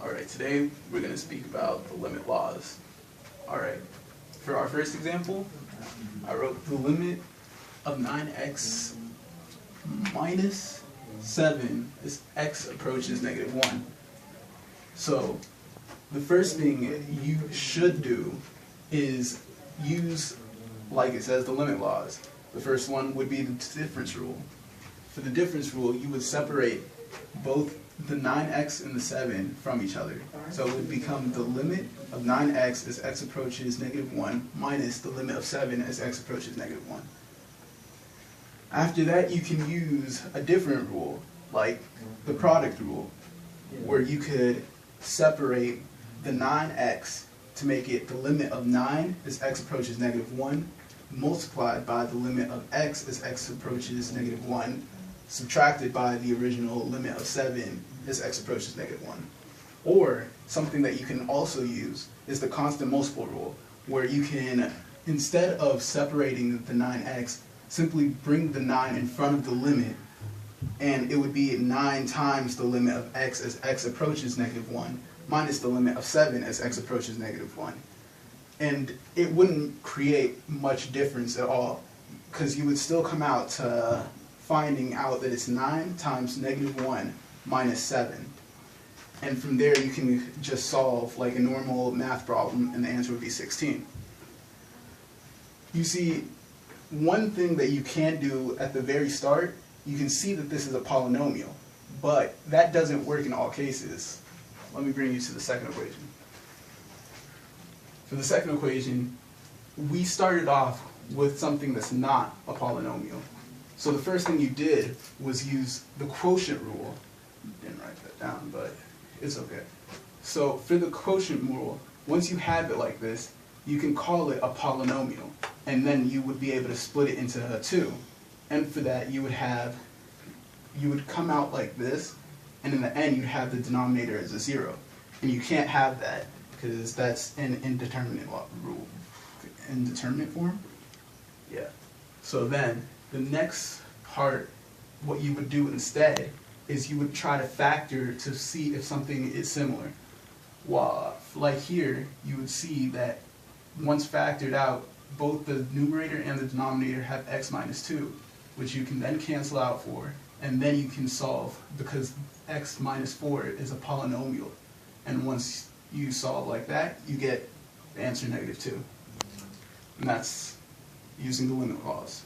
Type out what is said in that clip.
Alright, today we're going to speak about the limit laws. Alright, for our first example, I wrote the limit of 9x minus 7 as x approaches negative 1. So, the first thing you should do is use, like it says, the limit laws. The first one would be the difference rule. For the difference rule, you would separate both the 9x and the 7 from each other. So it would become the limit of 9x as x approaches negative 1 minus the limit of 7 as x approaches negative 1. After that, you can use a different rule, like the product rule, where you could separate the 9x to make it the limit of 9 as x approaches negative 1 multiplied by the limit of x as x approaches negative 1 subtracted by the original limit of 7 as x approaches negative 1. Or something that you can also use is the constant multiple rule, where you can, instead of separating the 9x, simply bring the 9 in front of the limit, and it would be 9 times the limit of x as x approaches negative 1 minus the limit of 7 as x approaches negative 1. And it wouldn't create much difference at all, because you would still come out to finding out that it's 9 times negative 1 minus 7. And from there you can just solve like a normal math problem, and the answer would be 16. You see, one thing that you can do at the very start, you can see that this is a polynomial, but that doesn't work in all cases. Let me bring you to the second equation. For the second equation, we started off with something that's not a polynomial. So the first thing you did was use the quotient rule. Didn't write that down, but it's okay. So for the quotient rule, once you have it like this, you can call it a polynomial, and then you would be able to split it into 2. And for that, you would come out like this, and in the end, you'd have the denominator as a 0. And you can't have that, because that's an indeterminate rule. Indeterminate form? Yeah. So then, the next part, what you would do instead, is you would try to factor to see if something is similar. Well, like here, you would see that once factored out, both the numerator and the denominator have x minus 2, which you can then cancel out for, and then you can solve, because x minus 4 is a polynomial. And once you solve like that, you get the answer negative 2. And that's using the limit laws.